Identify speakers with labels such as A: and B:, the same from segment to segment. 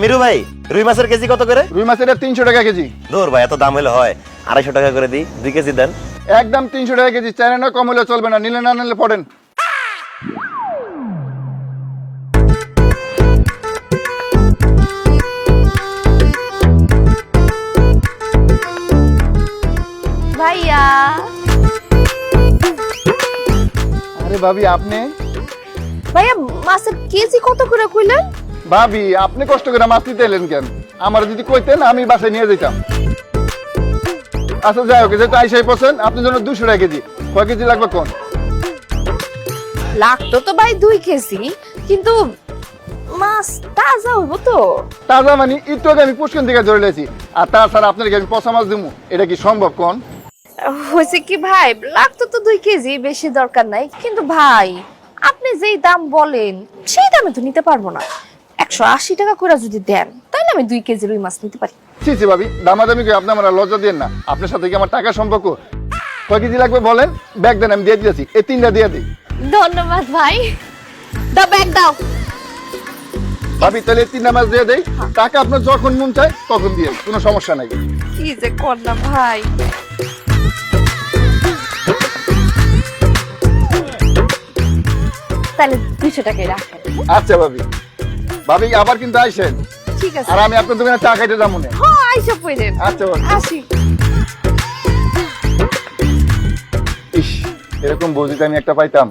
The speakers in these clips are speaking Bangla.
A: মিরু ভাই, রুই মাছের কেজি কত করে?
B: রুই মাছের 300 টাকা কেজি।
A: দূর ভাই, এত দাম হলে হয়? 250 টাকা করে দিই, 2 কেজি দেন।
B: একদম 300 টাকা কেজি, চাইলে না কম হলে চলবে না, নিলে না নিলে পড়েন।
C: ভাইয়া
B: আরে ভাবি আপনি?
C: ভাইয়া মাছের কেজি কত করে কইলেন?
B: ভাবি আপনি কষ্ট করে মাছ নিতে এলেন কেন? আমার যদি কইতেন আমি বাসায় নিয়ে যেতাম। আচ্ছা যাই হোক, যেহেতু আইসাই পছন্দ, আপনার জন্য 200 টাকা কেজি। কয় কেজি লাগবে কোন?
C: লাগতো তো ভাই 2 কেজি, কিন্তু মাছ তাজা হইব তো?
B: তাজা মানে একটু আগে আমি পুষ্কন থেকে ধরে লেছি, আর তাছাড়া আপনাকে আমি পচা মাছ দেবো, এটা কি সম্ভব কোন?
C: হয়েছে কি ভাই, লাগতো তো 2 কেজি, বেশি দরকার নাই। কিন্তু ভাই আপনি যেই দাম বলেন সেই দামে তো নিতে পারবো না। 180 টাকা করে যদি দেন তাহলে আমি 2 কেজি রুই মাছ নিতে পারি।
B: ছি ছি ভাবি, দামাদামি করে আপনি আমার লজ্জা দেন না। আপনার সাথে কি আমার টাকা সম্পর্ক? কয় কেজি লাগবে বলেন, ব্যাগ দেন, আমি দিয়ে দিয়েছি। এই 3টা দিয়ে দিই।
C: ধন্যবাদ ভাই, দাও ব্যাগ দাও।
B: ভাবি তাহলে 3টা মাছ দিয়ে দেই, টাকা আপনার যখন মন চায় তখন দিয়ে, কোনো সমস্যা নাই।
C: কি যে কর না ভাই। তাহলে 200 টাকাই রাখেন।
B: আচ্ছা ভাবি, ভাবি আবার কিন্তু আইসেন,
C: ঠিক আছে।
B: আর আমি আপনার দোকানে চা খাইতে যাবো না।
C: হ্যাঁ আইসা পড়েন।
B: আচ্ছা ভাবি।
C: আসি।
B: ইস, এরকম বউ যদি আমি একটা পাইতাম।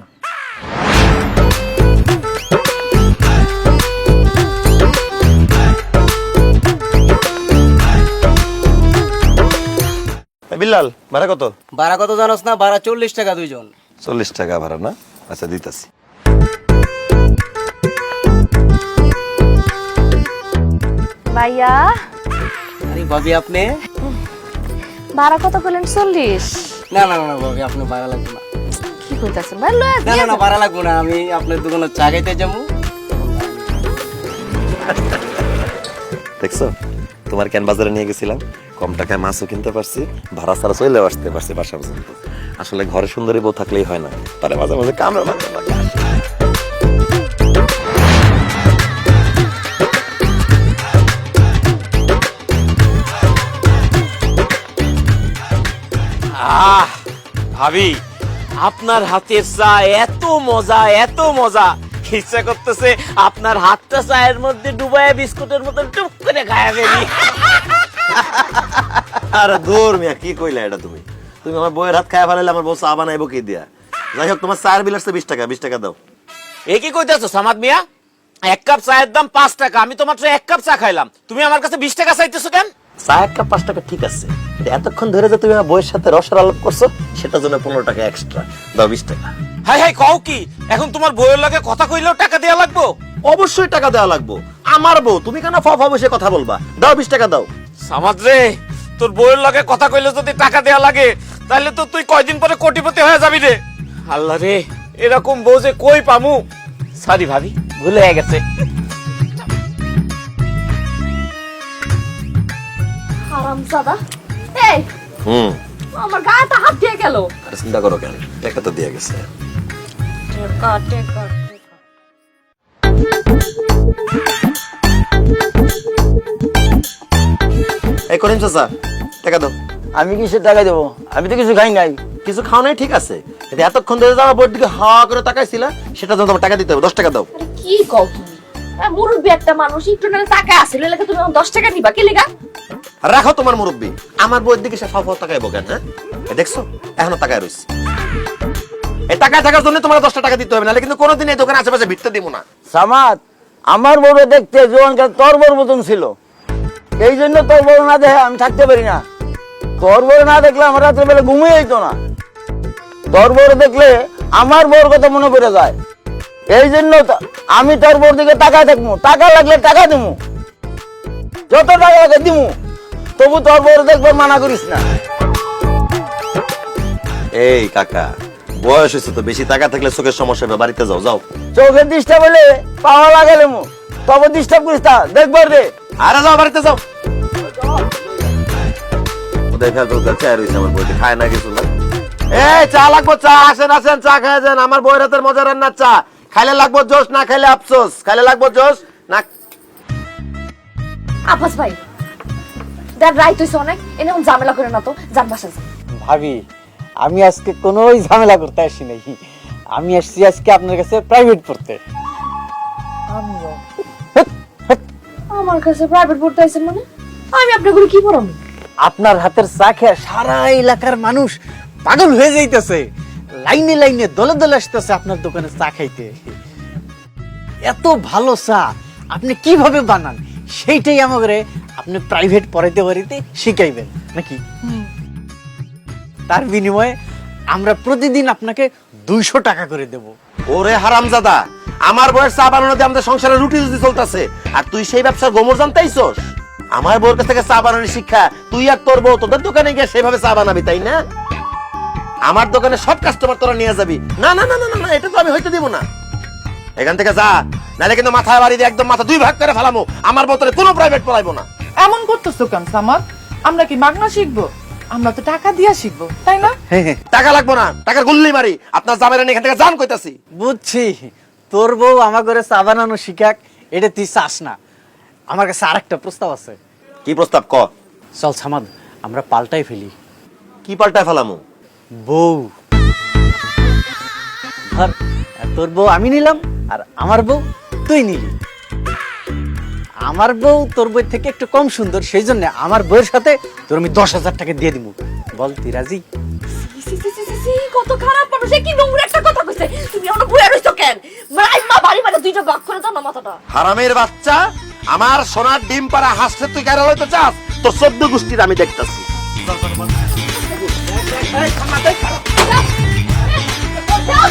A: বিল্লাল, ভাড়া কত?
D: ভাড়া কত জানোস না? ভাড়া 40 টাকা দুইজন।
A: 40 টাকা ভাড়া না? আচ্ছা দিতাছি।
C: ভাইয়া
D: আরে ভাবি আপনি?
C: ভাড়া কত বলেন? 40?
D: না না না ভাবি, আপনি ভাড়া লাগবে না।
C: কি কইতাছেন ভাই? লয়া
D: না না না ভাড়া লাগবে না, আমি আপনার দোকানে চা খাইতে যাবো।
A: দেখছো, তোমার কেন বাজারে নিয়ে গেছিলাম, কম টাকায় মাছও কিনতে পারছি, ভাড়া ছাড়া চলে আসতে পারছি বাসা পর্যন্ত। আসলে ঘরে সুন্দরী বউ থাকলেই হয় না, তারে মাঝে মাঝে কামড়া মাঝে মাঝে আসে।
E: ভাবি, আপনার হাতের চা এত মজা, এত মজা, ইচ্ছা করতেছে আপনার হাতটা চায়ের মধ্যে ডুবাইয়া বিস্কুটের মতন টুক করে খায়া ফেলি।
A: আরে দূর মিয়া, কি কইলা এটা তুমি? তুমি আমার বউয়ের হাত খায়া ফেলাইলে আমার বউ চা বানাইবো কি দিয়া? যাই হোক, তোমার চায়ের বিল আসছে 20 টাকা, 20 টাকা দাও।
E: এ কি কইতেছো সামাদ মিয়া? 1 কাপ চায়ের দাম 5 টাকা, আমি তো মাত্র 1 কাপ চা খাইলাম, তুমি আমার কাছে 20 টাকা চাইতেছো কেন?
A: চা 1 কাপ 5 টাকা ঠিক আছে, কিন্তু এতক্ষণ ধরে যে তুমি আমার বউয়ের সাথে রসের আলাপ করছো, সেটার জন্য 15 টাকা এক্সট্রা দাও, 20 টাকা।
E: হাই হাই, কও কি? এখন তোমার বউয়ের লাগে কথা কইলেও টাকা দেয়া লাগবো?
A: অবশ্যই টাকা দেওয়া লাগবো, আমার বউ, তুমি কেন ফ বসে কথা বলবা? দাও 20 টাকা দাও।
E: সামাদ রে, তোর বউয়ের লাগে কথা কইলে যদি টাকা দেয়া লাগে, তাহলে তো তুই কয়দিন পরে কোটিপতি হয়ে যাবি রে। আল্লাহ রে, এরকম বউ যে কই পামু? সরি ভাবি, ভুল হয়ে গেছে।
C: হারামজাদা, এই আমার গায়েটা হাত দিয়ে গেল।
A: আরে চিন্তা করো কেন, টাকা তো দিয়ে গেছে।
C: টেকা টেকা।
A: এই করিম চাচা, টাকা দাও।
D: আমি কিসের টাকা দেবো? আমি তো কিছু খাই নাই।
A: কিছু খাও নাই ঠিক আছে, কিন্তু এতক্ষণ ধরে যাওয়া বোর্ড দিকে হা করে তাকাইছিল, সেটা জন্য তোমার টাকা দিতে হবে, 10 টাকা দাও।
C: আরে কি কও তুমি? মুরব্বি একটা মানুষ, একটু না টাকা আছে, লাগে তুমি 10 টাকা দিবা কি লাগা?
A: রাখো তোমার মুরব্বি, আমার বইয়ের দিকে সে ফাও তাকাইবো কেন? হ্যাঁ, এই দেখছো এখনো তাকায় রইছে। এই টাকা থাকার জন্য তোমার 10 টাকা দিতে হবে, নাহলে কিন্তু কোনোদিন এই দোকানে আশেপাশে ভিড়তে দিব না।
D: সামাদ, আমার বড় দেখতে জোয়ানকার তোর বড় মতন ছিল, এই জন্য তোর বড় না দেখে আমি থাকতে পারি না। তোর বড় না দেখলে আমার রাত্রে বেলা ঘুমিয়ে যেত না। তোর বড় দেখলে আমার বড় কথা মনে পড়ে যায়, এই জন্য আমি তোর বড় দিকে টাকা দেখবো, টাকা লাগলে টাকা দিমু, যত টাকা লাগে দিমু, তবু তোর বড় দেখবে মানা করিস না।
A: এই কাকা, বয়স হয়েছে তো, বেশি টাকা থাকলে চোখের সমস্যা হবে, বাড়িতে যাও যাও।
D: চোখের ডিস্টার্ব হলে পাওয়া লাগালে মু, তবে ডিস্টার্ব করিস না, দেখবার রে।
A: আরে যাও, বাড়িতে যাও। দেখা তো চা রইছে আমার বইতে, খায় না কিছু না। এই চা লাগবো, চা, আসেন আসেন, চা খায় যান। আমার বউয়ের হাতের মজা রান্নার চা, খাইলে লাগবো জোশ, না খাইলে আফসোস। খাইলে লাগবো জোশ, না
C: আব্বাস ভাই দেখ রাইত হইছে অনেক এনে ঝামেলা করে না তো যান বাসা যান।
F: ভাবি আমি আজকে কোনো ঝামেলা করতে আসি নাই, আমি আসছি আজকে আপনার কাছে প্রাইভেট পড়তে।
C: আমিও আমার কাছে প্রাইভেট পড়তে আইছেন মানে আমি আপনাকে কি পড়াবো?
F: আপনার হাতের চা খেয়ে সারা এলাকার মানুষ পাগল হয়ে যাইতেছে, লাইনে লাইনে দলে দলে আসতেছে আপনার দোকানে চা খাইতে। এত ভালো চা আপনি কিভাবে বানান সেইটাই আমাকে আপনি প্রাইভেট পড়াইতে পারিতে শিখাইবেন নাকি? তার বিনিময়ে আমরা প্রতিদিন আপনাকে 200 টাকা করে দেব।
A: ওরে হারামজাদা, আমার বউয়ের চা বানানো দিয়ে আমাদের সংসারে রুটি রুটি চলতেছে, আর তুই সেই ব্যবসার গোমর জানতেইছস? আমার বউর কাছ থেকে চা বানানোর শিক্ষা তুই আর তোর বউ তোদের দোকানে গিয়ে সেভাবে চা বানাবি, তাই না? আমার দোকানে সব কাস্টমার তোরা নিয়ে যাবি? না না না না না, এটা তো আমি হইতে দিব না। এখান থেকে যা, নাহলে কিন্তু মাথায় বাড়ি দিয়ে একদম মাথা 2 ভাগ করে ফেলামো। আমার বউ তোরে কোনো প্রাইভেট পড়াইবো না।
G: এমন করতেছো কেন সামাদ? আমরা কি মাগনা শিখবো? আমরা তো টাকা দিয়া শিখবো, তাই না?
A: টাকা লাগবো না, টাকার গুল্লি মারি। আপনার জামাইরা নিয়ে এখান থেকে যান কইতাছি।
F: বুঝছি, তোর বউ আমার ঘরে চা বানানো শিখাক, এটা তুই চাস না। আমার কাছে আরেকটা প্রস্তাব আছে।
A: কি প্রস্তাব ক?
F: চল সামাদ আমরা পাল্টাই ফেলি।
A: কি পাল্টায় ফেলামু?
F: বউ ধর, তোর বউ আমি নিলাম আর আমার বউ তুই নিলি। আমার বউ তোর বই থেকে একটু কম সুন্দর, সেই জন্য আমার বউয়ের সাথে তোর আমি 10,000 টাকা দিয়ে দিব। বল তুই রাজি?
C: কত খারাপ মানুষ, কি নোংরা একটা কথা কইছে। তুমি অনেক বুয়া রইছো কেন? মাইমা বাড়ি মানে দুইটা ভাগ করে দাও না মাথাটা।
A: হারামের বাচ্চা, আমার সোনার ডিম পাড়া হাসতে তুই কেন হইতে চাস? তোর 14 গোষ্ঠীর আমি দেখতাছি।
C: যাও।